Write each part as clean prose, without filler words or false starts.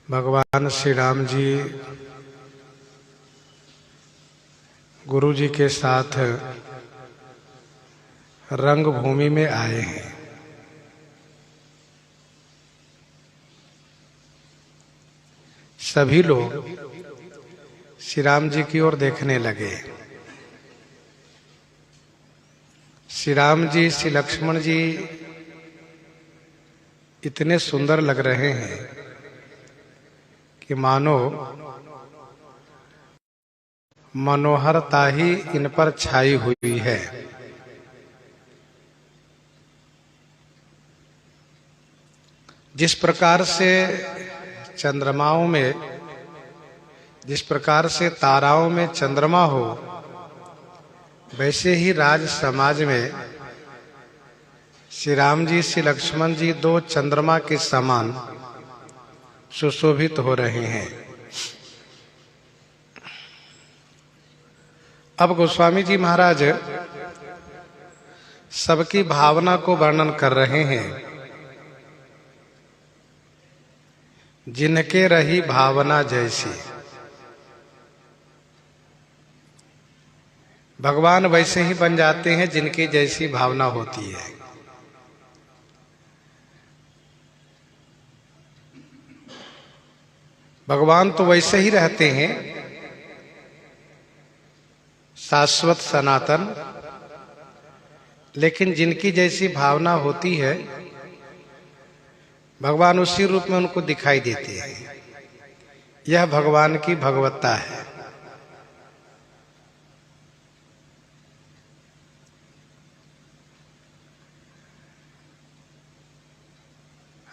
भगवान श्री राम जी गुरु जी के साथ रंगभूमि में आए हैं। सभी लोग श्री राम जी की ओर देखने लगे। श्री राम जी, श्री लक्ष्मण जी इतने सुंदर लग रहे हैं कि मानो मनोहरता ही इन पर छाई हुई है। जिस प्रकार से चंद्रमाओं में, जिस प्रकार से ताराओं में चंद्रमा हो, वैसे ही राज समाज में श्री राम जी, श्री लक्ष्मण जी दो चंद्रमा के समान सुशोभित हो रहे हैं। अब गोस्वामी जी महाराज सबकी भावना को वर्णन कर रहे हैं। जिनके रही भावना जैसी, भगवान वैसे ही बन जाते हैं जिनकी जैसी भावना होती है। भगवान तो वैसे ही रहते हैं, शाश्वत सनातन, लेकिन जिनकी जैसी भावना होती है भगवान उसी रूप में उनको दिखाई देते हैं। यह भगवान की भगवत्ता है।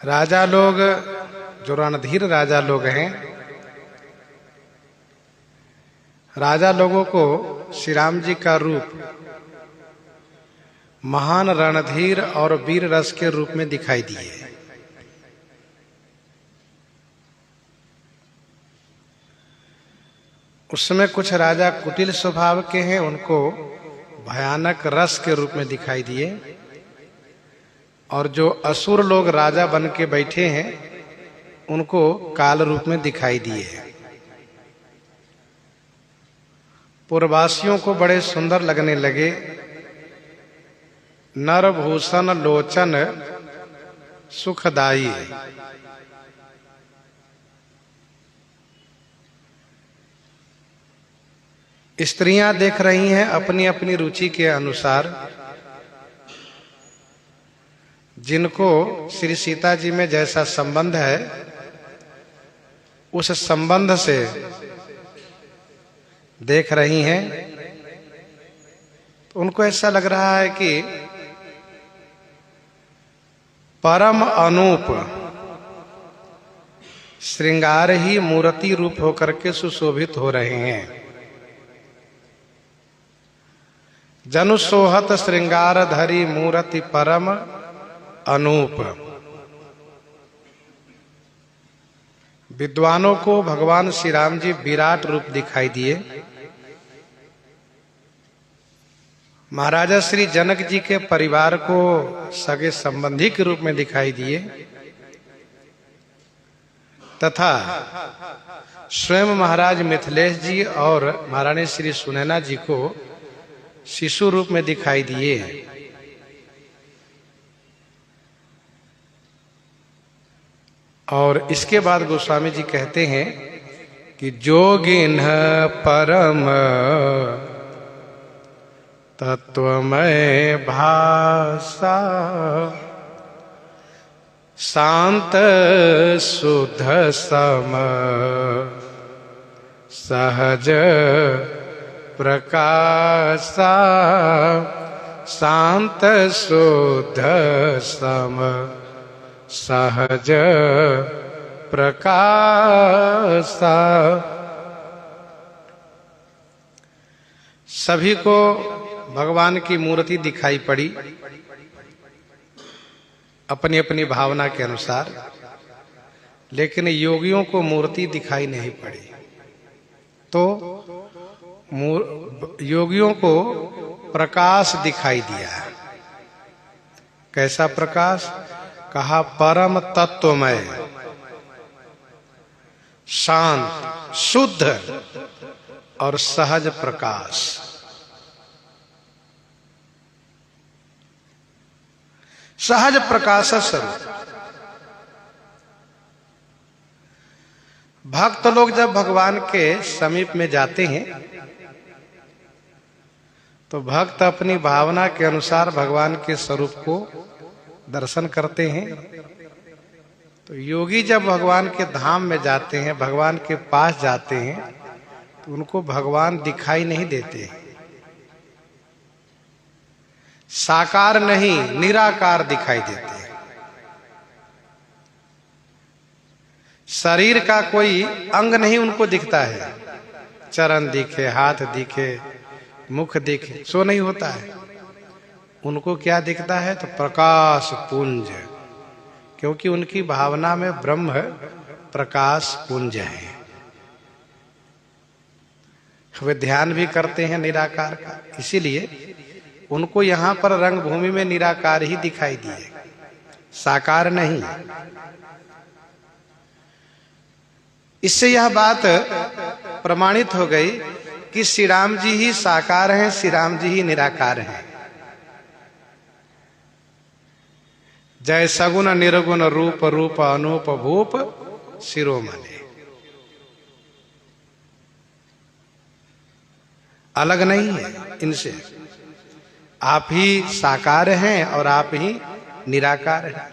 राजा लोग, जो रणधीर राजा लोग हैं, राजा लोगों को श्री राम जी का रूप महान रणधीर और वीर रस के रूप में दिखाई दिए। उसमें कुछ राजा कुटिल स्वभाव के हैं, उनको भयानक रस के रूप में दिखाई दिए। और जो असुर लोग राजा बन के बैठे हैं उनको काल रूप में दिखाई दिए। पूर्ववासियों को बड़े सुंदर लगने लगे। नरभूषण लोचन सुखदाई। स्त्रियां देख रही हैं अपनी अपनी रुचि के अनुसार। जिनको श्री सीता जी में जैसा संबंध है उस संबंध से देख रही हैं, तो उनको ऐसा लग रहा है कि परम अनूप श्रृंगार ही मूर्ति रूप होकर के सुशोभित हो रहे हैं। जनु सोहत श्रृंगार धरी मूर्ति परम अनूप। विद्वानों को भगवान श्री राम जी विराट रूप दिखाई दिए। महाराजा श्री जनक जी के परिवार को सगे संबंधी के रूप में दिखाई दिए, तथा स्वयं महाराज मिथिलेश जी और महारानी श्री सुनैना जी को शिशु रूप में दिखाई दिए। और इसके बाद गोस्वामी जी कहते हैं कि जोगिन परम तत्वमय भाषा शांत शुद्ध सम सहज प्रकाशा शांत शुद्ध सम सहज प्रकाशा। सभी को भगवान की मूर्ति दिखाई पड़ी अपनी अपनी भावना के अनुसार, लेकिन योगियों को मूर्ति दिखाई नहीं पड़ी। तो योगियों को प्रकाश दिखाई दिया। कैसा प्रकाश? कहा परम तत्वमय। शांत, शुद्ध और सहज प्रकाश। सहज प्रकाश स्वरूप। भक्त लोग जब भगवान के समीप में जाते हैं तो भक्त अपनी भावना के अनुसार भगवान के स्वरूप को दर्शन करते हैं। तो योगी जब भगवान के धाम में जाते हैं, भगवान के पास जाते हैं, तो उनको भगवान दिखाई नहीं देते। साकार नहीं, निराकार दिखाई देते हैं। शरीर का कोई अंग नहीं उनको दिखता है, चरण दिखे, हाथ दिखे, मुख दिखे, सो नहीं होता है। उनको क्या दिखता है? तो प्रकाश पुंज, क्योंकि उनकी भावना में ब्रह्म प्रकाश पुंज है। वे ध्यान भी करते हैं निराकार का, इसीलिए उनको यहां पर रंग भूमि में निराकार ही दिखाई दिए, साकार नहीं। इससे यह बात प्रमाणित हो गई कि श्री राम जी ही साकार हैं, श्री राम जी ही निराकार हैं। जय सगुण निर्गुण रूप, रूप अनूप भूप शिरोमणि। अलग नहीं है इनसे। आप ही साकार हैं और आप ही निराकार हैं।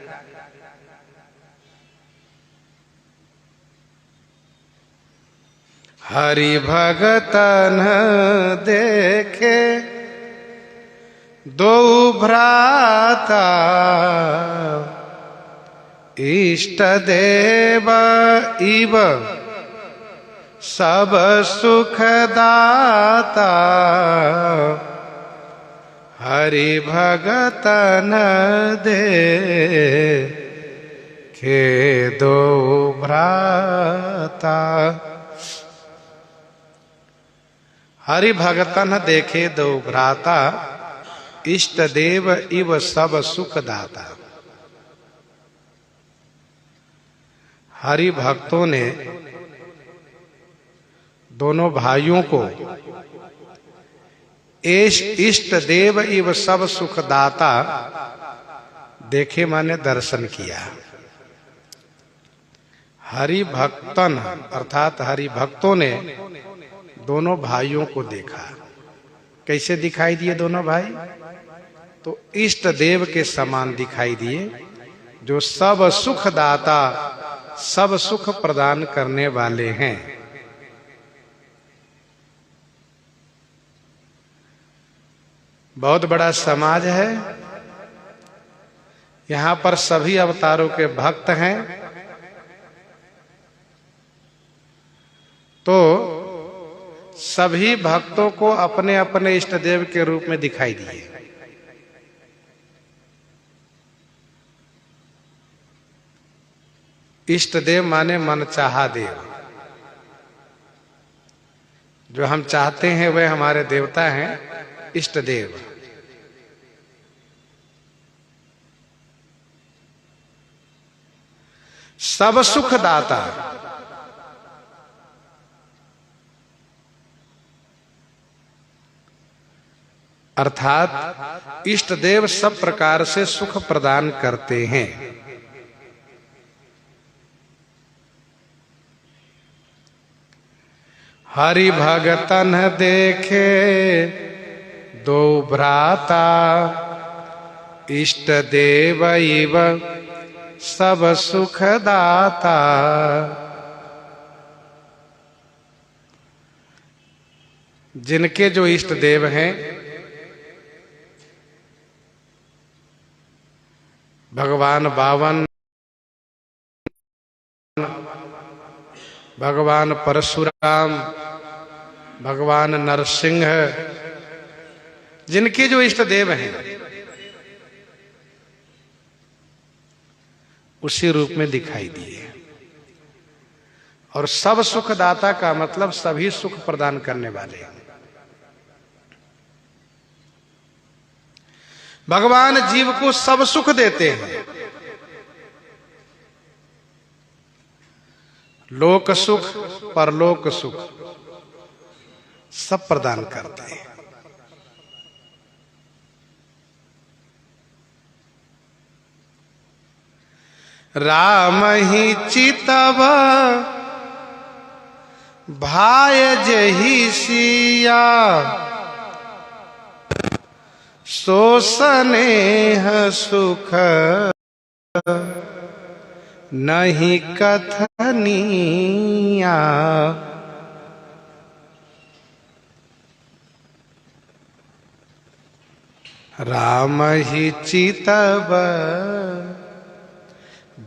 हरि भगतन देखे दो भ्राता, इष्ट देव इव सब सुख दाता। हरि भगतन देखे दो भ्राता। हरि भगतन देखे दो भ्राता, इष्ट देव इव सब सुख दाता। हरि भक्तों ने दोनों भाइयों को इष्ट देव इव सब सुख दाता देखे, माने दर्शन किया। हरि भक्तन अर्थात हरि भक्तों ने दोनों भाइयों को देखा। कैसे दिखाई दिए दोनों भाई? तो इष्ट देव के समान दिखाई दिए, जो सब सुख दाता, सब सुख प्रदान करने वाले हैं। बहुत बड़ा समाज है, यहां पर सभी अवतारों के भक्त हैं। तो सभी भक्तों को अपने अपने इष्ट देव के रूप में दिखाई दिए। इष्ट देव माने मनचाहा देव। जो हम चाहते हैं वे हमारे देवता हैं, इष्ट देव। सब सुख दाता, अर्थात इष्ट देव सब प्रकार से सुख प्रदान करते हैं। हरि भगतन देखे दो भ्राता, इष्ट देव इव सब सुख दाता। जिनके जो इष्ट देव हैं, भगवान बावन, भगवान परशुराम, भगवान नरसिंह, जिनके जो इष्ट देव हैं उसी रूप में दिखाई दिए। और सब सुख दाता का मतलब सभी सुख प्रदान करने वाले हैं। भगवान जीव को सब सुख देते हैं लोक सुख परलोक सुख सब प्रदान करते हैं। राम ही चितव भाय जही सिया, सो स्नेह सुख नहीं कथनिया। राम ही चितव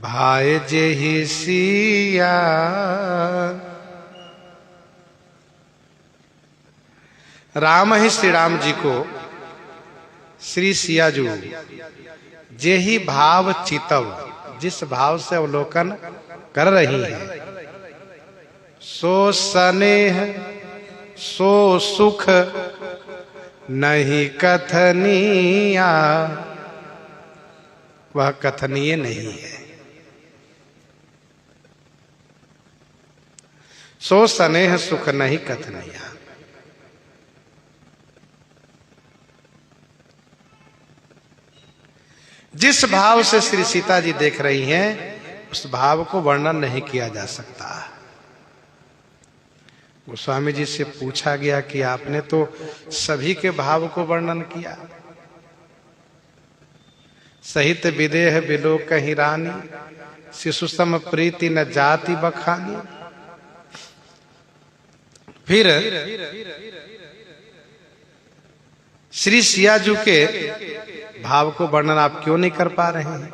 भाय जेहि सिया, राम ही श्री राम जी को श्री सियाजू जे ही भाव चितव, जिस भाव से अवलोकन कर रही है, सो स्नेह सो सुख नहीं कथनिया, वह कथनीय नहीं है। सो स्नेह सुख नहीं कथनीय। जिस भाव से श्री सीता जी देख रही हैं, उस भाव को वर्णन नहीं किया जा सकता। गोस्वामी जी से पूछा गया कि आपने तो सभी के भाव को वर्णन किया। सहित विदेह बिलो कहीं रानी, शिशु सम प्रीति न जाति बखानी। फिर श्री सियाजू के भाव को वर्णन आप क्यों नहीं कर पा रहे हैं?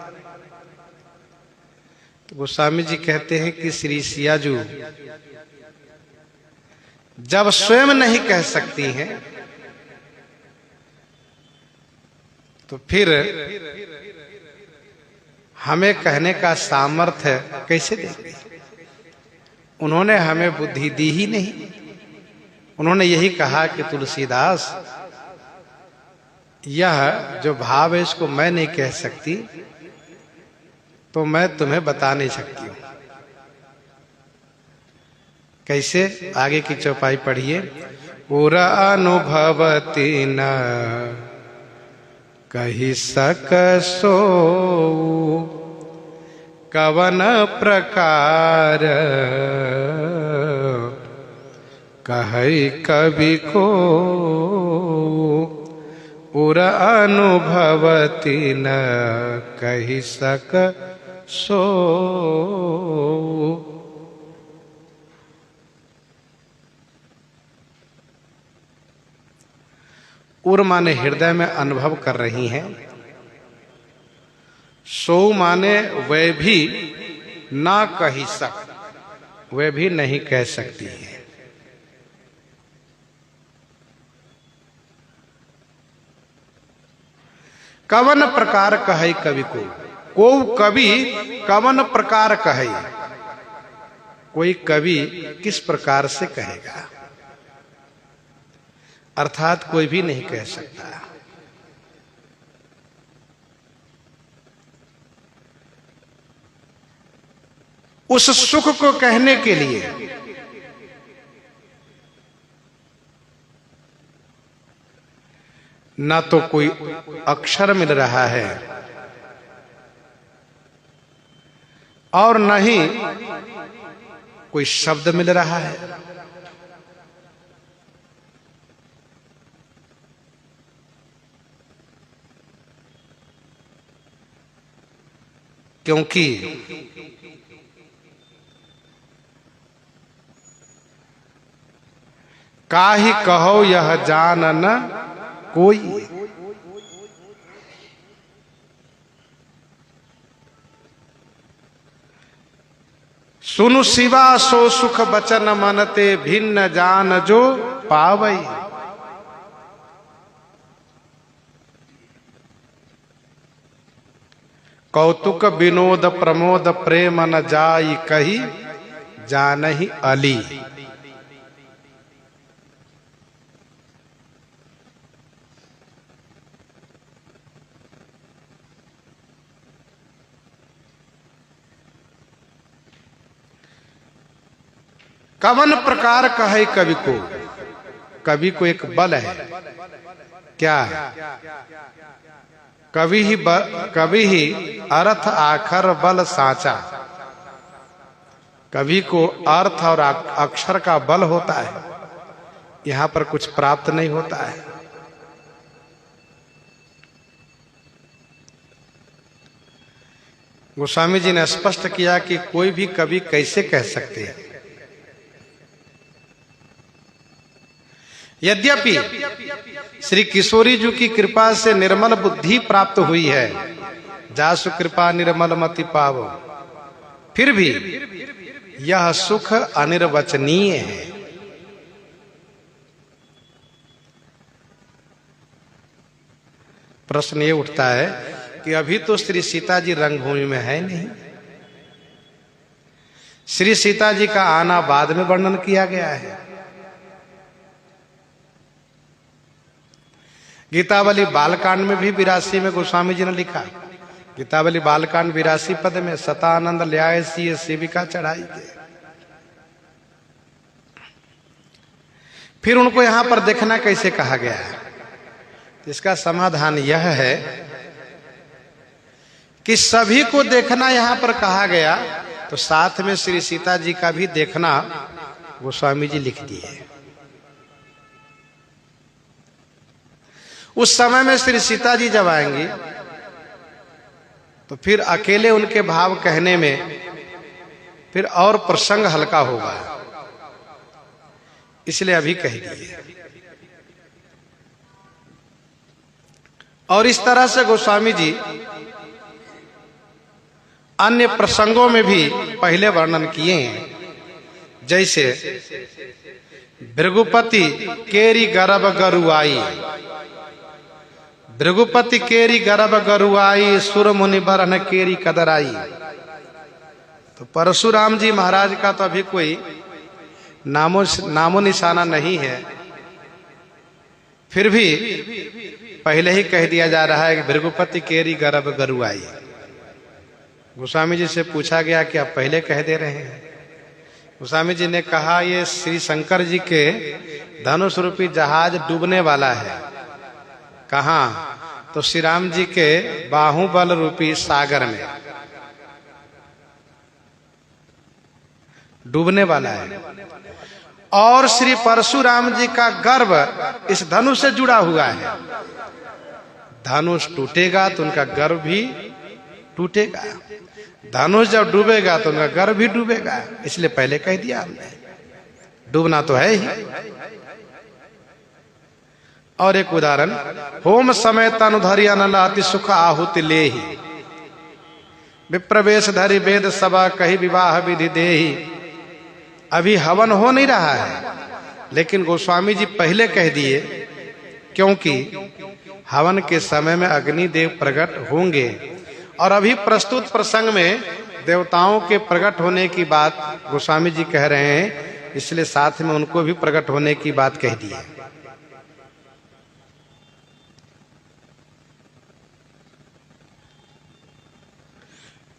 तो गोस्वामी जी कहते हैं कि श्री सियाजू जब स्वयं नहीं कह सकती हैं, तो फिर हमें कहने का सामर्थ्य कैसे देंगे? उन्होंने हमें बुद्धि दी ही नहीं। उन्होंने यही कहा कि तुलसीदास, यह जो भाव है इसको मैं नहीं कह सकती, तो मैं तुम्हें बता नहीं सकती हूं। कैसे? आगे की चौपाई पढ़िए। पूरा अनुभवती न कही सक सो, कवन प्रकार कहै कवि को। पूरा अनुभवती न कही सक सो। उर माने हृदय में अनुभव कर रही हैं, सो माने वे भी ना कही सक, वे भी नहीं कह सकती है। कवन प्रकार कहे कवि को कवि कवन प्रकार कहे, कोई कवि किस प्रकार से कहेगा? अर्थात कोई भी नहीं कह सकता। उस सुख को कहने के लिए ना तो कोई अक्षर मिल रहा है और न ही कोई शब्द मिल रहा है। क्योंकि काहि कहो यह जान न कोई। सुनु शिवा सो सुख बचन मनते, भिन्न जान जो पावई। कौतुक विनोद प्रमोद प्रेम न जाई कही, जानहि अली। कवन प्रकार कहे कवि को, कवि को एक बल है, क्या है? कवि ही अर्थ आखर बल साचा। कवि को अर्थ और अक्षर का बल होता है, यहां पर कुछ प्राप्त नहीं होता है। गोस्वामी जी ने स्पष्ट किया कि कोई भी कवि कैसे कह सकते हैं। यद्यपि श्री किशोरी जी की कृपा से निर्मल बुद्धि प्राप्त हुई है, जासु कृपा निर्मल मति पावो, फिर भी यह सुख अनिर्वचनीय है। प्रश्न ये उठता है कि अभी तो श्री सीता जी रंगभूमि में है नहीं, श्री सीता जी का आना बाद में वर्णन किया गया है। गीतावली बालकांड में भी 82 में गोस्वामी जी ने लिखा, गीतावली बालकांड 82 पद में सतानंद ल्याय सी सेविका चढ़ाई के। फिर उनको यहां पर देखना कैसे कहा गया है? इसका समाधान यह है कि सभी को देखना यहां पर कहा गया, तो साथ में श्री सीता जी का भी देखना गोस्वामी जी लिख दिए। उस समय में श्री सीता जी जब आएंगी तो फिर अकेले उनके भाव कहने में फिर और प्रसंग हल्का होगा, इसलिए अभी कह दिए। और इस तरह से गोस्वामी जी अन्य प्रसंगों में भी पहले वर्णन किए हैं, जैसे भृगुपति केरी गर्भ गरुआई, भृगुपति केरी गर्भ गरुआई, सुर मुनि बरन केरी कदराई। तो परशुराम जी महाराज का तो अभी कोई नामो निशाना नहीं है, फिर भी पहले ही कह दिया जा रहा है कि भृगुपति केरी गर्भ गरुआई। गोस्वामी जी से पूछा गया कि आप पहले कह दे रहे हैं। गोस्वामी जी ने कहा ये श्री शंकर जी के धनुष रूपी जहाज डूबने वाला है। कहाँ? तो श्री राम जी के बाहुबल रूपी सागर में डूबने वाला है। और श्री परशुराम जी का गर्भ इस धनुष से जुड़ा हुआ है। धनुष टूटेगा तो उनका गर्भ भी टूटेगा, धनुष जब डूबेगा तो उनका गर्भ भी डूबेगा, इसलिए पहले कह दिया हमने, डूबना तो है ही। और एक उदाहरण, होम समय तनु धरि अनल अति सुख आहुति लेहि, विप्रवेश धरि वेद सभा कही विवाह विधि देहि। अभी हवन हो नहीं रहा है, लेकिन गोस्वामी जी पहले कह दिए, क्योंकि हवन के समय में अग्निदेव प्रकट होंगे और अभी प्रस्तुत प्रसंग में देवताओं के प्रकट होने की बात गोस्वामी जी कह रहे हैं, इसलिए साथ में उनको भी प्रकट होने की बात कह दी है।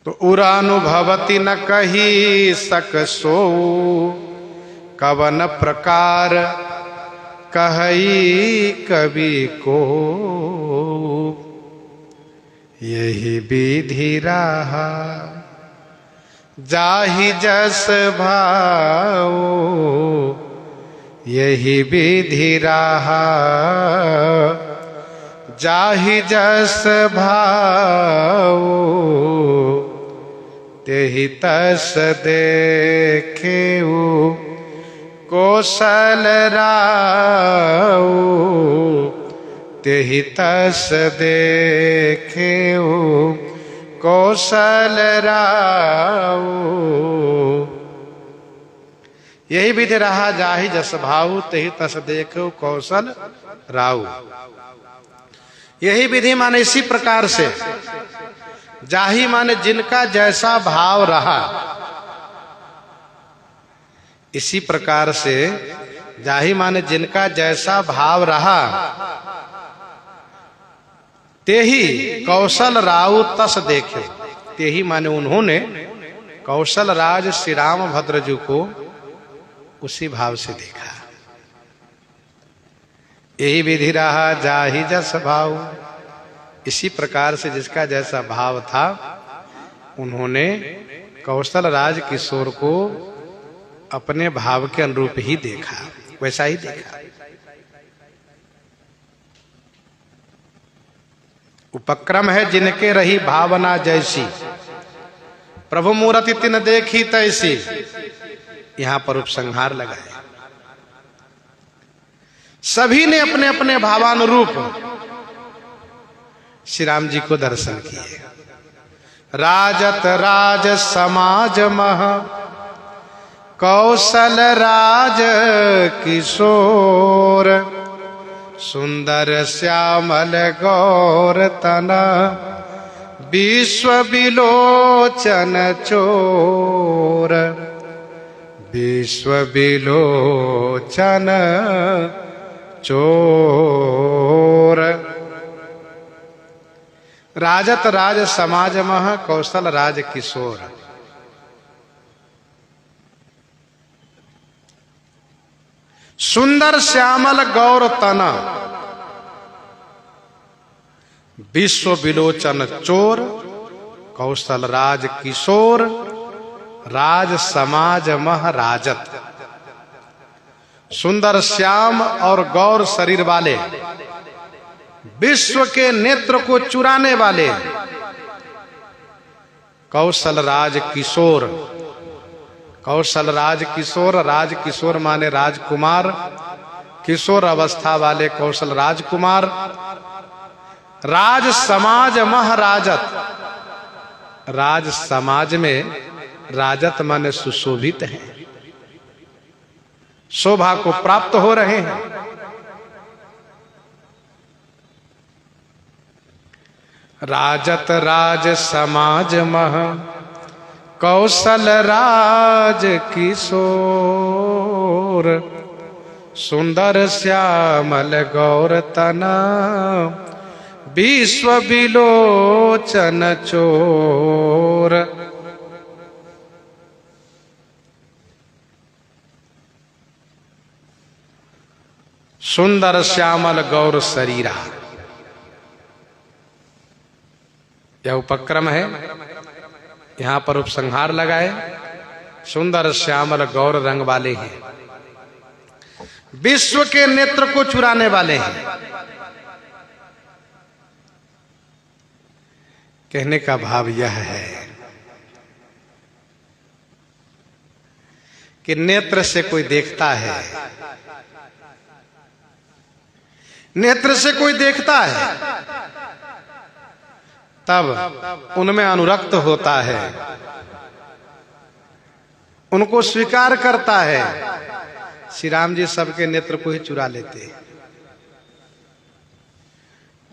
तो उरानुभवति न कही सक सो, कवन प्रकार कहई कवि को, यही विधि रहा जाहि जस भाओ, यही विधि रहा जाहि जस भाओ, तेहि तस देखेऊ कौशल राऊ, तेहि तस देखेऊ कौशल राऊ। यही विधि रहा जाहि जस भाऊ, तेहि तस देखो कौशल राऊ। यही विधि माने इसी प्रकार से, जाहि माने जिनका जैसा भाव रहा, इसी प्रकार से जाहि माने जिनका जैसा भाव रहा, तेही कौशल राउ तस देखे। तेही माने उन्होंने कौशल राज श्री राम भद्र जी को उसी भाव से देखा। यही विधि रहा जाहि जस भाव। इसी प्रकार से जिसका जैसा भाव था उन्होंने कौशल राज किशोर को अपने भाव के अनुरूप ही देखा, वैसा ही देखा। उपक्रम है जिनके रही भावना जैसी, प्रभु मूर्ति तिन देखी तैसी। यहां पर उपसंहार लगाए। सभी ने अपने अपने भावानुरूप श्री राम जी को दर्शन किए। राजत राज समाज मह कौशल राज किशोर। सुंदर श्यामल गौर तना विश्व विलोचन चोर। विश्व विलोचन चोर। राजत राज समाज मह कौशल राज किशोर। सुंदर श्यामल गौर तना विश्व विलोचन चोर। कौशल राज किशोर राज समाज मह राजत। सुंदर श्याम और गौर शरीर वाले, विश्व के नेत्र को चुराने वाले कौशल राज किशोर। कौशल राज किशोर, राज किशोर माने राजकुमार, किशोर अवस्था वाले कौशल राजकुमार। राज समाज मह राजत। राज समाज में राजत माने सुशोभित है, शोभा को प्राप्त हो रहे हैं। राजत राज समाज मह कौशल राज किशोर। सुंदर श्यामल गौर तना विश्व विलोचन चोर। सुंदर श्यामल गौर शरीरा, यह उपक्रम है। यहां पर उपसंहार लगाए। सुंदर श्यामल गौर रंग वाले हैं, विश्व के नेत्र को चुराने वाले हैं। कहने का भाव यह है कि नेत्र से कोई देखता है, नेत्र से कोई देखता है तब उनमें अनुरक्त होता है, उनको स्वीकार करता है। श्री राम जी सबके नेत्र को ही चुरा लेते हैं।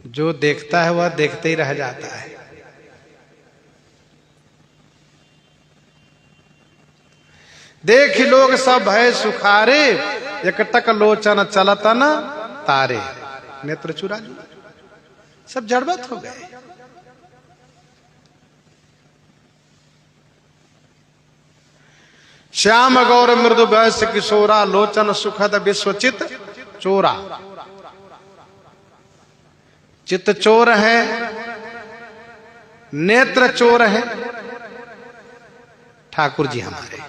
जो देखता है वह देखते ही रह जाता है। देख लोग सब भय सुखारे, एकटक लोचन चलतन तारे। नेत्र चुरा लिए, सब जड़बत हो गए। श्याम गौर मृदु वैश्य किशोरा, लोचन सुखद विश्वचित चोरा। चित्त चोर है, नेत्र चोर है ठाकुर जी हमारे।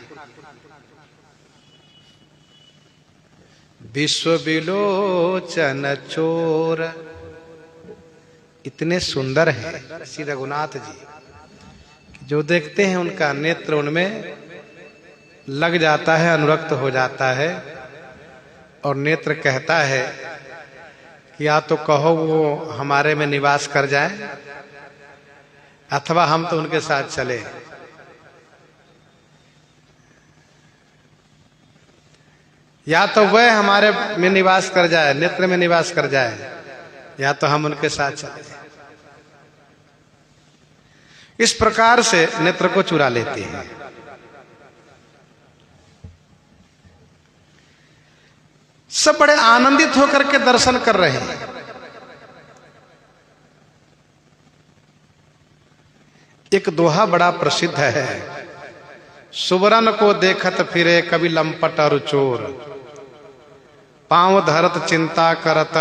विश्व विलोचन चोर, इतने सुंदर हैं श्री रघुनाथ जी, जो देखते हैं उनका नेत्र उनमें लग जाता है, अनुरक्त हो जाता है। और नेत्र कहता है कि या तो कहो वो हमारे में निवास कर जाए, अथवा हम तो उनके साथ चले। या तो वह हमारे में निवास कर जाए, नेत्र में निवास कर जाए, या तो हम उनके साथ चले। इस प्रकार से नेत्र को चुरा लेते हैं। सब बड़े आनंदित होकर के दर्शन कर रहे हैं। एक दोहा बड़ा प्रसिद्ध है, सुबरन को देखत फिरे कभी लंपट और चोर, पांव धरत चिंता करत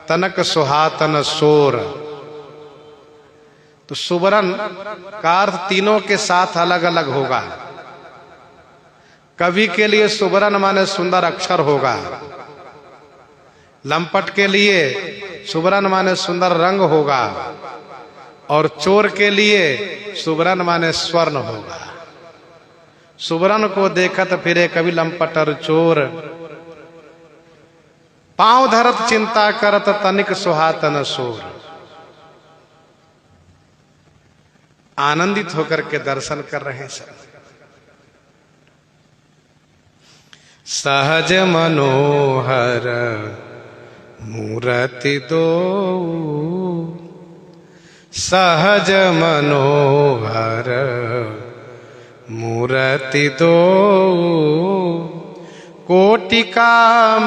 तनक सुहातन सोर। तो सुबरन का अर्थ तीनों के साथ अलग अलग होगा। कवि के लिए सुबरन माने सुंदर अक्षर होगा, लंपट के लिए सुबरन माने सुंदर रंग होगा, और चोर के लिए सुबरन माने स्वर्ण होगा। सुबरन को देखत फिरे कभी लंपट और चोर, पांव धरत चिंता करत तनिक सुहातन सोर। आनंदित होकर के दर्शन कर रहे हैं सब। सहज मनोहर मूरति दो, सहज मनोहर मूरति दो, कोटि काम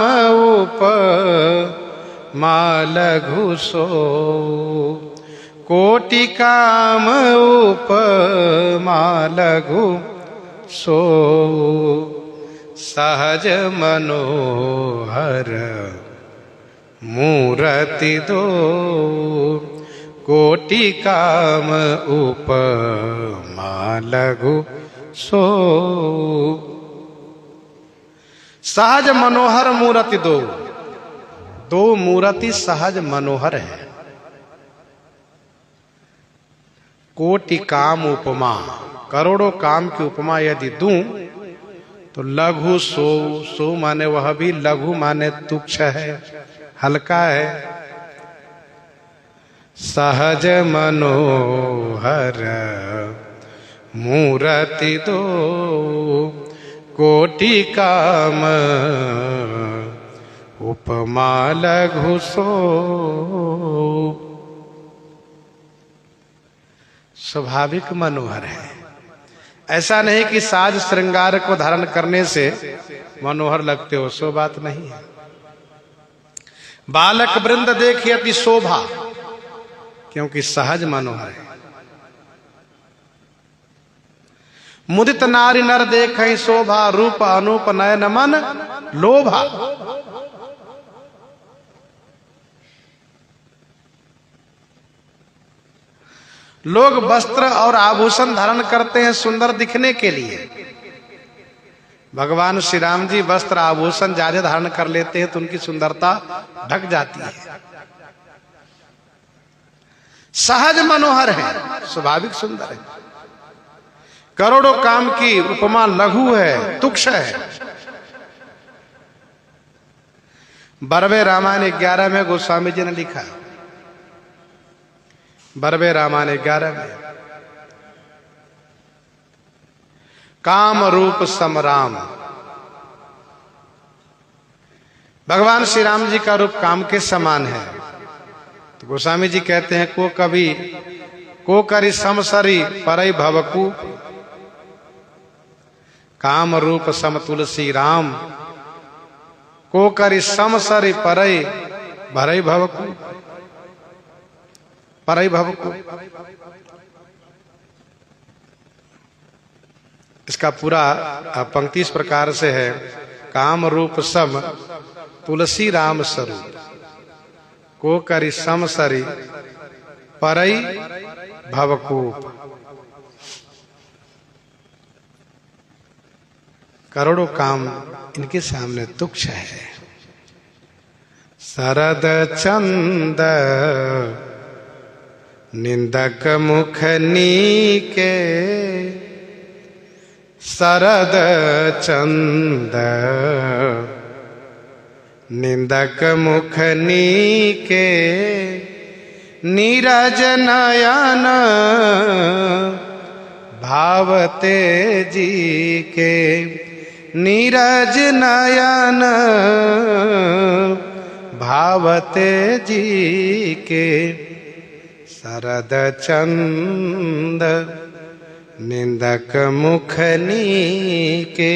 उपमा लघु सो, कोटि काम उपमा लघु सो। सहज मनोहर मूरति दो, कोटि काम उपमा लघु सो। सहज मनोहर मूरति दो, दो मूरति सहज मनोहर है। कोटि काम उपमा, करोड़ों काम की उपमा यदि दूं तो लघु सो, सो माने वह भी लघु माने तुच्छ है, हल्का है। सहज मनोहर मूरति दो, कोटि काम उपमा लघु सो। स्वाभाविक मनोहर है, ऐसा नहीं कि साज श्रृंगार को धारण करने से मनोहर लगते हो, सो बात नहीं है। बालक वृंद देखी अति शोभा, क्योंकि सहज मनोहर है। मुदित नारी नर देखहि शोभा, रूप अनूप नयन मन लोभा। लोग वस्त्र और आभूषण धारण करते हैं सुंदर दिखने के लिए। भगवान श्री राम जी वस्त्र आभूषण ज्यादा धारण कर लेते हैं तो उनकी सुंदरता ढक जाती है। सहज मनोहर है, स्वाभाविक सुंदर है। करोड़ों काम की उपमा लघु है, तुच्छ है। बरवे रामायण 11 में गोस्वामी जी ने लिखा, बरवे रामायण 11 में, काम रूप समराम। भगवान श्री राम जी का रूप काम के समान है। तो गोस्वामी जी कहते हैं, को कभी को करी समसरी परई भवकु, काम रूप सम तुलसी राम, को करी समसरी परई भरई भवकु, परई भवकु। इसका पूरा पंक्ति इस प्रकार से है, काम रूप सम तुलसी राम स्वरूप, को करी समसरी परई भवकूप। करोड़ों काम इनके सामने तुच्छ है। शरद चंद निंदक मुख नीके, शरद चंद निंदक मुख नीके, नीरज नयन भावते जी के, नीरज नयन भावते जी के, शरद चंद निंदक मुख नीके।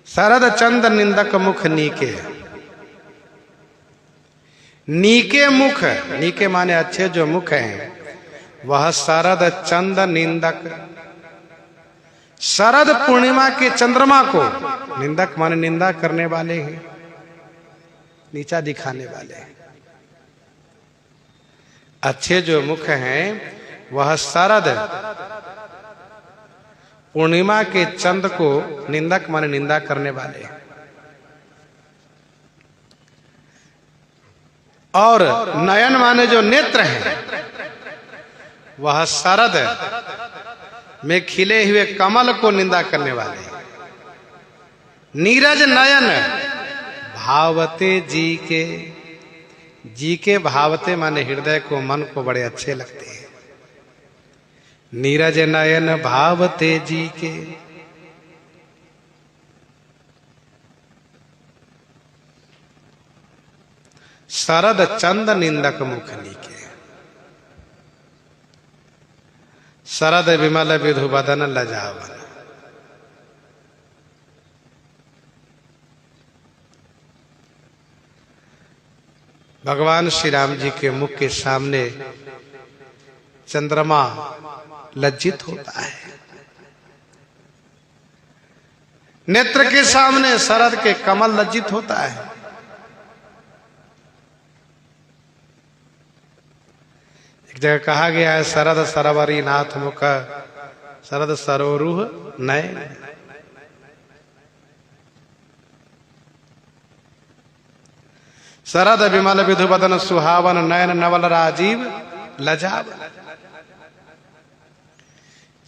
शरद चंद निंदक मुख नीके, नीके मुख, नीके माने अच्छे जो मुख हैं, वह शरद चंद निंदक शरद पूर्णिमा के चंद्रमा को, निंदक माने निंदा करने वाले हैं, नीचा दिखाने वाले हैं। अच्छे जो मुख हैं वह शरद पूर्णिमा के चंद्र को निंदक माने निंदा करने वाले हैं। और नयन माने जो नेत्र हैं वह शरद में खिले हुए कमल को निंदा करने वाले हैं। नीरज नयन भावते जी के भावते माने हृदय को, मन को बड़े अच्छे लगते हैं। नीरज नयन भावते जी के। शरद चंद निंदक मुख नीके। शरद विमल विधु बदन लजावन। भगवान श्री राम जी के मुख के सामने चंद्रमा लज्जित होता है, नेत्र के सामने शरद के कमल लज्जित होता है। एक जगह कहा गया है शरद सरवरी नाथ मुख शरद सरोरुह नयन। शरद विमल विधु बदन सुहावन नयन नवल राजीव लजावन।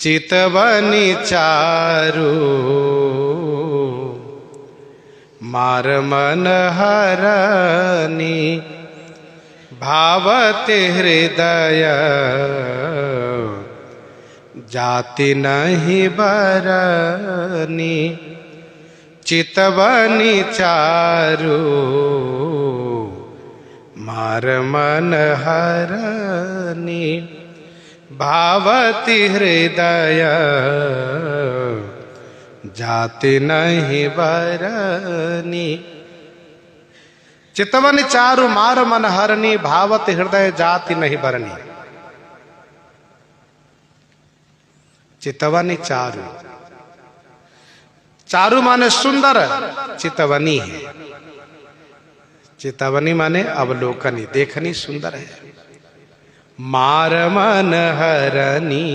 चितवनी चारु मार मन हरनी भावते हृदय जाति नहीं बरनी। चितवनी चारु मार मन हरनी भावती हृदय जाति नहीं बरनी। चितवन चारु मार मन हरनी भावत हृदय जाति नहीं बरनी। चितवनी चारु, चारु माने सुंदर, चितवनी है। चितवनी माने अवलोकनी, देखनी सुंदर है। मार मन हरनी,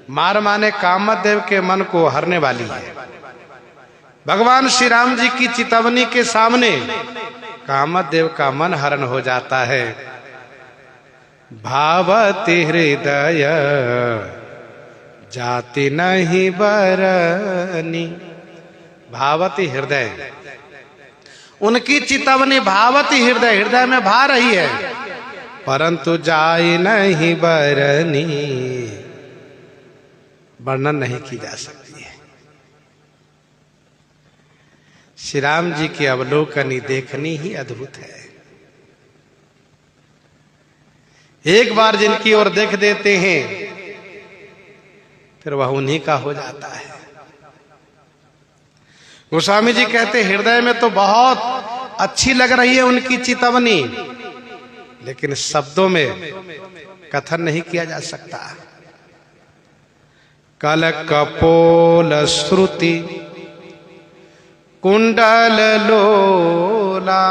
मार माने कामदेव के मन को हरने वाली है। भगवान श्री राम जी की चितवनी के सामने कामदेव का मन हरण हो जाता है। भावति हृदय जाति नहीं बरनी। भावति हृदय, उनकी चितवनी भावति हृदय, हृदय में भा रही है परंतु जाई नहीं बरनी, वर्णन नहीं की जा सकती है। श्री राम जी की अवलोकनी देखनी ही अद्भुत है। एक बार जिनकी ओर देख देते हैं फिर वह उन्हीं का हो जाता है। गोस्वामी जी कहते हृदय में तो बहुत अच्छी लग रही है उनकी चितवनी, लेकिन शब्दों में कथन नहीं किया जा सकता। कल कपोल श्रुति कुंडल लोला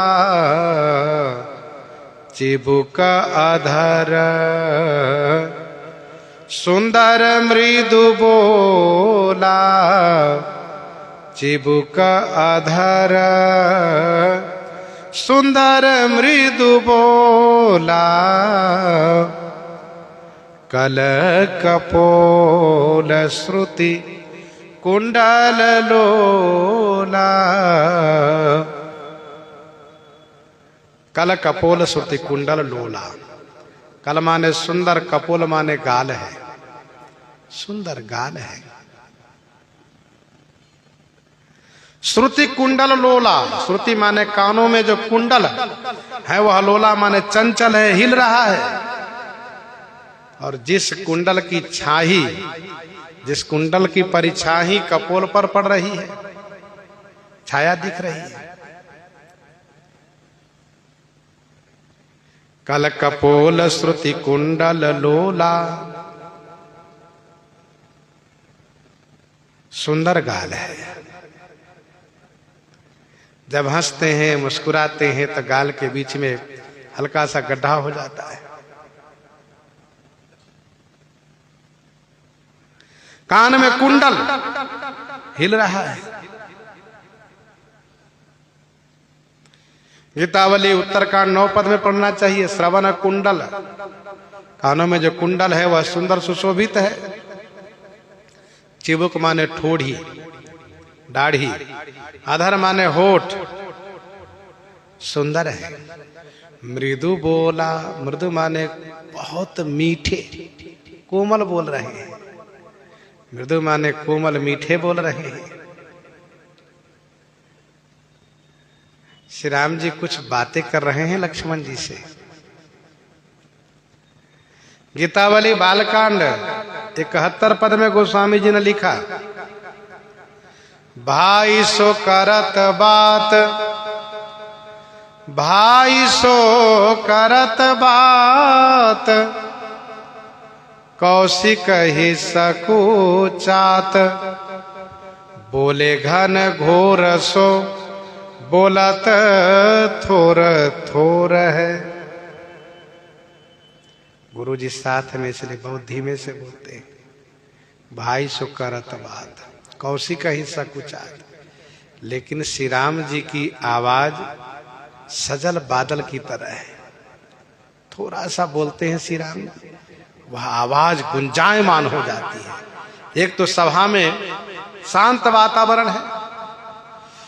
चिबुक अधर सुंदर मृदु बोला चिबुक अधर सुंदर मृदु बोला कल कपोल श्रुति कुंडल लोला। कल कपोल श्रुति कुंडल लोला, कल माने सुंदर, कपोल माने गाल है, सुंदर गाल है। श्रुति कुंडल लोला, श्रुति माने कानों में जो कुंडल है वह लोला माने चंचल है, हिल रहा है। और जिस कुंडल की छाही, जिस कुंडल की परिछाही कपोल पर पड़ रही है, छाया दिख रही है। कल कपोल श्रुति कुंडल लोला सुंदर गाल है। जब हंसते हैं मुस्कुराते हैं तो गाल के बीच में हल्का सा गड्ढा हो जाता है। कान में कुंडल हिल रहा है। गीतावली उत्तरकांड 9 पद में पढ़ना चाहिए। श्रवण कुंडल, कानों में जो कुंडल है वह सुंदर सुशोभित है। चिबुक माने ठोड़ी दाढ़ी, अधर माने होठ, सुंदर है। मृदु बोला, मृदु माने बहुत मीठे कोमल बोल रहे हैं। मृदु माने कोमल मीठे बोल रहे हैं। श्री राम जी कुछ बातें कर रहे हैं लक्ष्मण जी से। गीतावली बालकांड 71 पद में गोस्वामी जी ने लिखा, भाई सो करत बात, भाई सो करत बात, कौशिक ही सकुचात, बोले घन घोर सो बोलत थोर थोर है। गुरु जी साथ में इसलिए बहुत धीमे से बोलते हैं। भाई सो करत बात, कौशिक ही सकुचात, लेकिन श्री राम जी की आवाज सजल बादल की तरह है। थोड़ा सा बोलते हैं श्री राम जी, वह आवाज गुंजायमान हो जाती है। एक तो सभा में शांत वातावरण है,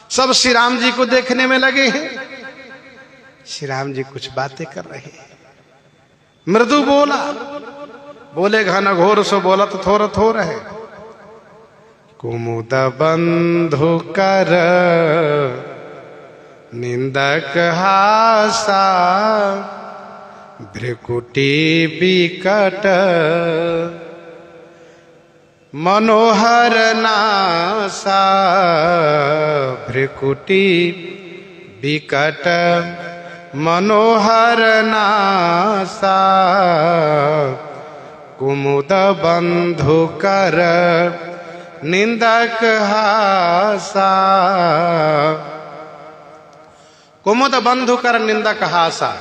सब श्री राम जी को देखने में लगे हैं। श्री राम जी कुछ बातें कर रहे हैं। मृदु बोला, बोले घन घोर सो बोलत थोर थोर है। कुमुद बंधु कर निंदक हासा, भ्रिकुटी बिकट मनोहर नासा, भ्रिकुटी बिकट मनोहर नासा, कुमुद बंधु कर निंदक हासा। कुमुद बंधु कर निंदक हासा।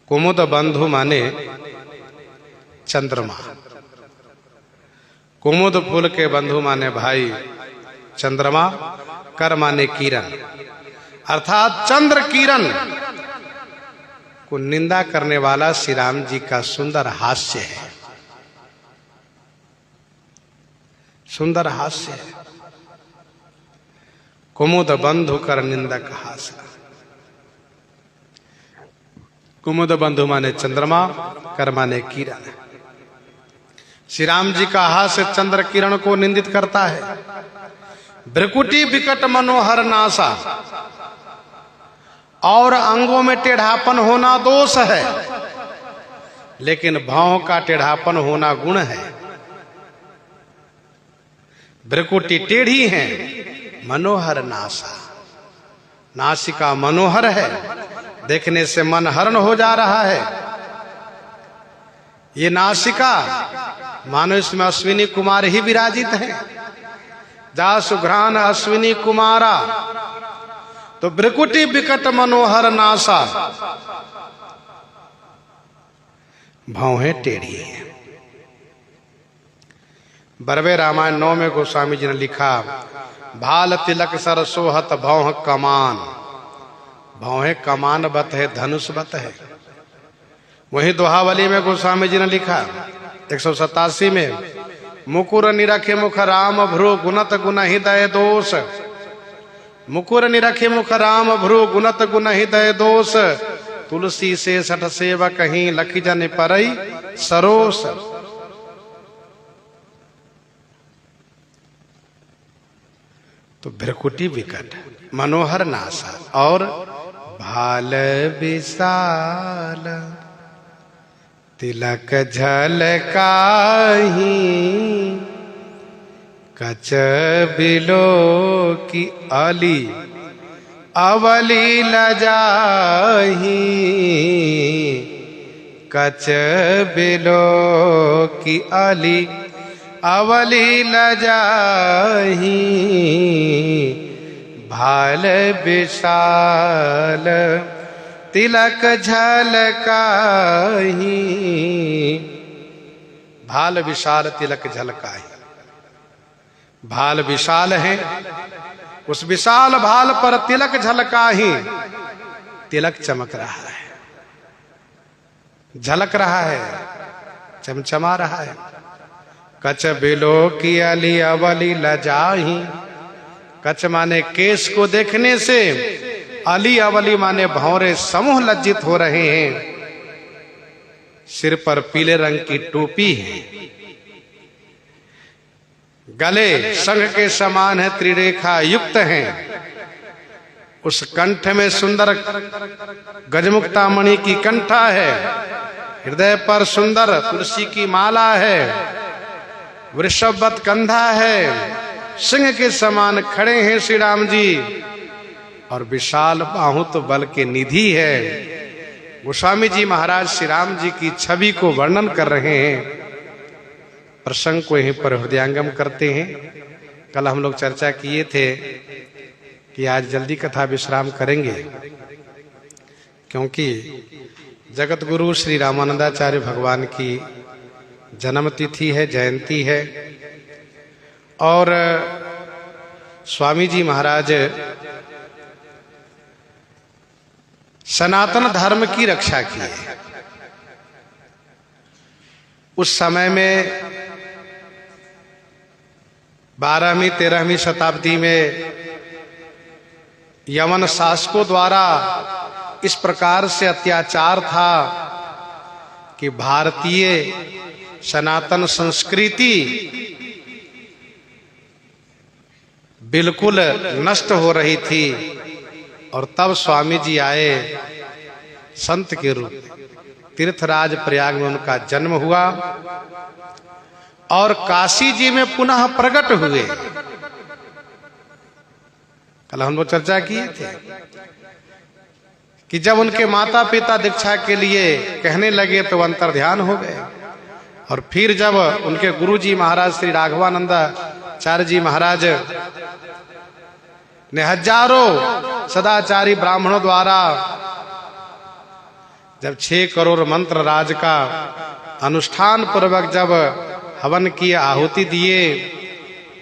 कुमुद बंधु माने चंद्रमा, कुमुद फूल के बंधु माने भाई चंद्रमा, कर माने किरण, अर्थात चंद्र किरण को निंदा करने वाला श्री राम जी का सुंदर हास्य है। सुंदर हास्य है। कुमुद बंधु कर निंदक हासा। कुमुद बंधु माने चंद्रमा, कर माने किरण। श्री राम जी का हास्य चंद्र किरण को निंदित करता है। भ्रिकुटी बिकट मनोहर नासा, और अंगों में टेढ़ापन होना दोष है, लेकिन भाव का टेढ़ापन होना गुण है। भ्रिकुटी टेढ़ी है, मनोहर नासा, नासिका मनोहर है, देखने से मन हरण हो जा रहा है। ये नासिका मानो इसमें अश्विनी कुमार ही विराजित है। जासु घ्राण अश्विनी कुमारा, तो भ्रिकुटी बिकट मनोहर नासा, भौहें टेढ़ी हैं। बरवे रामायण 9 में गोस्वामी जी ने लिखा, भाल तिलक सर सोहत भौह कमान, भौहें कमान बत है, धनुष बत है। वही दोहावली में गोस्वामी जी ने लिखा 187 में, मुकुर निरखे मुख राम भ्रू गुणत गुण हृदय दोष, मुकुर निरखे मुख राम भ्रू गुणत गुण हृदय दोष, तुलसी से सठ सेव कहीं लखी जन परई सरोस। तो भ्रिकुटी विकट मनोहर नासा, और भाल विशाल तिलक झलकाही, कच बिलो की अली अवली लजाही, कच बिलो की अली अवली लजाही भाल विशाल तिलक झलकाही। भाल विशाल तिलक झलकाही। भाल विशाल है, उस विशाल भाल पर तिलक झलकाही। तिलक चमक रहा है, झलक रहा है, चमचमा रहा है। कच बिलो की अली अवली लजाही। कच माने केस को देखने से, अली अवली माने भौरे समूह लज्जित हो रहे हैं। सिर पर पीले रंग की टोपी है, गले संघ के समान है, त्रिरेखा युक्त हैं। उस कंठ में सुंदर गजमुक्ता मणि की कंठा है, हृदय पर सुंदर तुलसी की माला है, वृषभवत कंधा है, सिंह के समान खड़े हैं श्री राम जी, और विशाल बाहु तो बल के निधि है। गोस्वामी जी महाराज श्री राम जी की छवि को वर्णन कर रहे हैं, प्रसंग को यहीं पर हृदयंगम करते हैं। कल हम लोग चर्चा किए थे कि आज जल्दी कथा विश्राम करेंगे, क्योंकि जगत गुरु श्री रामानंदाचार्य भगवान की जन्म तिथि है, जयंती है। और स्वामी जी महाराज सनातन धर्म की रक्षा की है। उस समय में 12वीं 13वीं शताब्दी में यमन शासकों द्वारा इस प्रकार से अत्याचार था कि भारतीय सनातन संस्कृति बिल्कुल नष्ट हो रही थी। और तब स्वामी जी आए संत के रूप में। तीर्थराज प्रयाग में उनका जन्म हुआ और काशी जी में पुनः प्रकट हुए। कल हम लोग चर्चा किए थे कि जब उनके माता पिता दीक्षा के लिए कहने लगे तो अंतर्ध्यान हो गए। और फिर जब उनके गुरु जी महाराज श्री राघवानंदाचार्य जी महाराज ने हजारों सदाचारी ब्राह्मणों द्वारा जब 6 करोड़ मंत्र राज का अनुष्ठान पूर्वक जब हवन की आहुति दिए,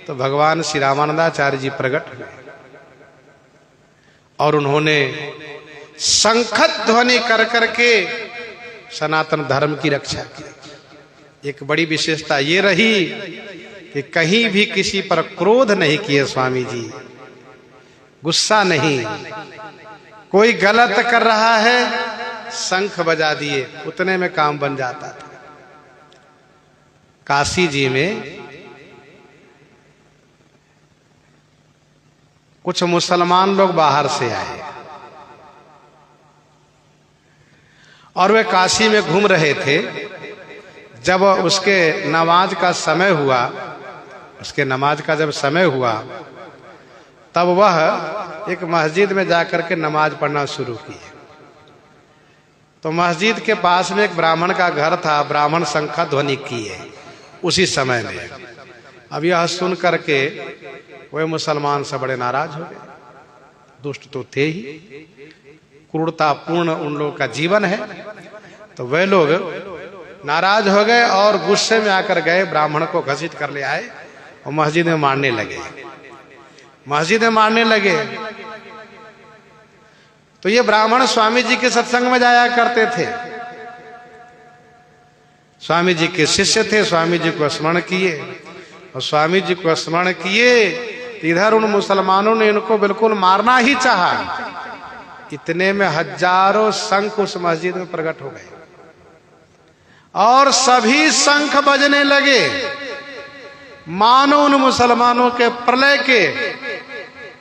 तो भगवान श्री रामानंदाचार्य जी प्रकट हुए और उन्होंने शंखत ध्वनि कर करके सनातन धर्म की रक्षा की। एक बड़ी विशेषता ये रही कि कहीं भी किसी पर क्रोध नहीं किए स्वामी जी, गुस्सा नहीं। कोई गलत कर रहा है, शंख बजा दिए, उतने में काम बन जाता था। काशी जी में कुछ मुसलमान लोग बाहर से आए और वे काशी में घूम रहे थे। जब उसके नमाज का समय हुआ, उसके नमाज का जब समय हुआ, तब वह एक मस्जिद में जाकर के नमाज पढ़ना शुरू किए। तो मस्जिद के पास में एक ब्राह्मण का घर था। ब्राह्मण शंख ध्वनि किए उसी समय में। अब यह सुन करके वे मुसलमान से बड़े नाराज हो गए। दुष्ट तो थे ही, क्रूरतापूर्ण उन लोगों का जीवन है। तो वे लोग नाराज हो गए और गुस्से में आकर गए, ब्राह्मण को घसीट कर ले आए और मस्जिद में मारने लगे। मस्जिद में मारने लगे। तो ये ब्राह्मण स्वामी जी के सत्संग में जाया करते थे, स्वामी जी के शिष्य थे। स्वामी जी को स्मरण किए और स्वामी जी को स्मरण किए, इधर उन मुसलमानों ने इनको बिल्कुल मारना ही चाहा। इतने में हजारों शंख उस मस्जिद में प्रकट हो गए और सभी शंख बजने लगे, मानो उन मुसलमानों के प्रलय के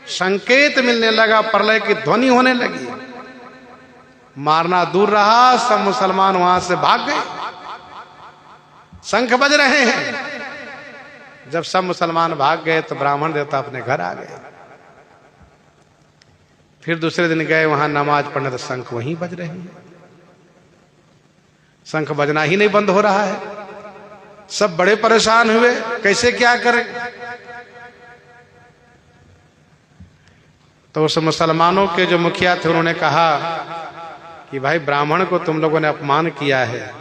संकेत मिलने लगा, प्रलय की ध्वनि होने लगी। मारना दूर रहा, सब मुसलमान वहां से भाग गए। शंख बज रहे हैं। जब सब मुसलमान भाग गए तो ब्राह्मण देवता अपने घर आ गए। फिर दूसरे दिन गए वहां नमाज पढ़ने, तो शंख वहीं बज रहे हैं। शंख बजना ही नहीं बंद हो रहा है। सब बड़े परेशान हुए, कैसे क्या करें। तो उस मुसलमानों के जो मुखिया थे उन्होंने कहा कि भाई ब्राह्मण को तुम लोगों ने अपमान किया है,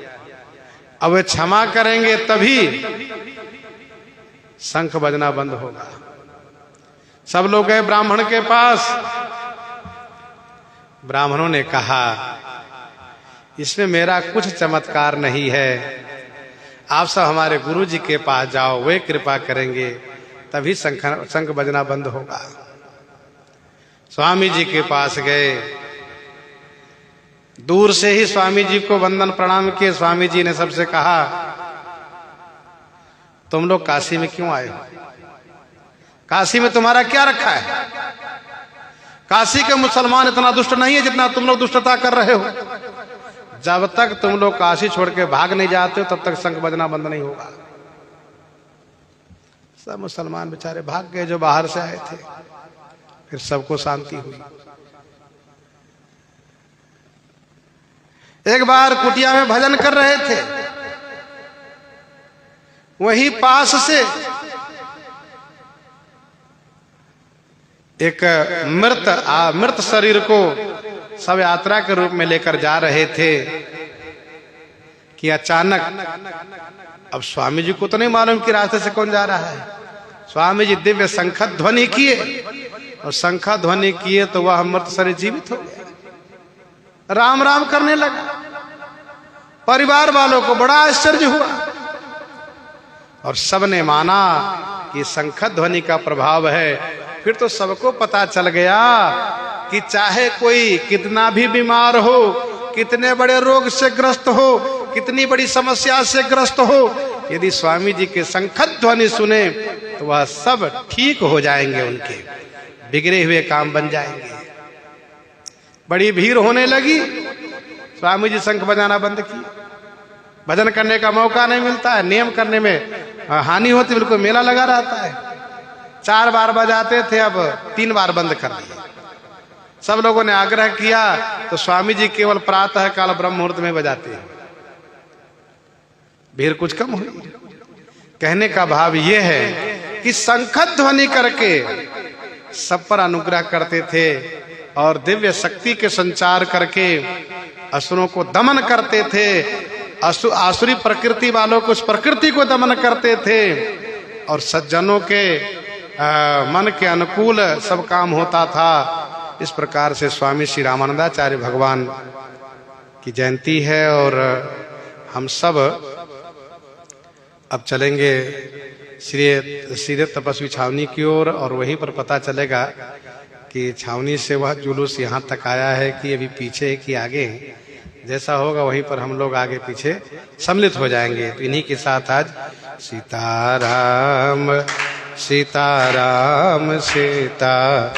अब वे क्षमा करेंगे तभी शंख बजना बंद होगा। सब लोग गए ब्राह्मण के पास। ब्राह्मणों ने कहा इसमें मेरा कुछ चमत्कार नहीं है, आप सब हमारे गुरु जी के पास जाओ, वे कृपा करेंगे तभी शंख बजना बंद होगा। स्वामी जी के पास गए, दूर से ही स्वामी जी को वंदन प्रणाम किए। स्वामी जी ने सबसे कहा तुम लोग काशी में क्यों आए हो? काशी में तुम्हारा क्या रखा है? काशी के मुसलमान इतना दुष्ट नहीं है जितना तुम लोग दुष्टता कर रहे हो। जब तक तुम लोग काशी छोड़ के भाग नहीं जाते हो तब तक शंख बजना बंद नहीं होगा। सब मुसलमान बेचारे भाग गए जो बाहर से आए थे। फिर सबको शांति हुई। एक बार कुटिया में भजन कर रहे थे, वहीं पास से एक मृत शरीर को सब यात्रा के रूप में लेकर जा रहे थे कि अचानक, अब स्वामी जी को तो नहीं मालूम कि रास्ते से कौन जा रहा है। स्वामी जी दिव्य शंख ध्वनि किए और शंख ध्वनि किए तो वह मृत शरीर जीवित हो गया, राम राम करने लगा। परिवार वालों को बड़ा आश्चर्य हुआ और सबने माना कि शंख ध्वनि का प्रभाव है। फिर तो सबको पता चल गया कि चाहे कोई कितना भी बीमार हो, कितने बड़े रोग से ग्रस्त हो, कितनी बड़ी समस्या से ग्रस्त हो, यदि स्वामी जी के शंख ध्वनि सुने तो वह सब ठीक हो जाएंगे, उनके बिगड़े हुए काम बन जाएंगे। बड़ी भीड़ होने लगी। स्वामी जी शंख बजाना बंद किए। भजन करने का मौका नहीं मिलता है, नियम करने में हानि होती, बिल्कुल मेला लगा रहता है। 4 बार बजाते थे, अब 3 बार बंद कर दिया। सब लोगों ने आग्रह किया तो स्वामी जी केवल प्रातः काल ब्रह्म मुहूर्त में बजाते हैं। भीड़ कुछ कम हुई। कहने का भाव यह है कि शंख ध्वनि करके सब पर अनुग्रह करते थे और दिव्य शक्ति के संचार करके असुरों को दमन करते थे। आसुरी प्रकृति वालों को, उस प्रकृति को दमन करते थे और सज्जनों के मन के अनुकूल सब काम होता था। इस प्रकार से स्वामी श्री रामानंदाचार्य भगवान की जयंती है और हम सब अब चलेंगे सीधे तपस्वी छावनी की ओर और वहीं पर पता चलेगा कि छावनी से वह जुलूस यहाँ तक आया है कि अभी पीछे है कि आगे है। जैसा होगा वहीं पर हम लोग आगे पीछे सम्मिलित हो जाएंगे। तो इन्हीं के साथ आज सीताराम सीताराम सीताराम।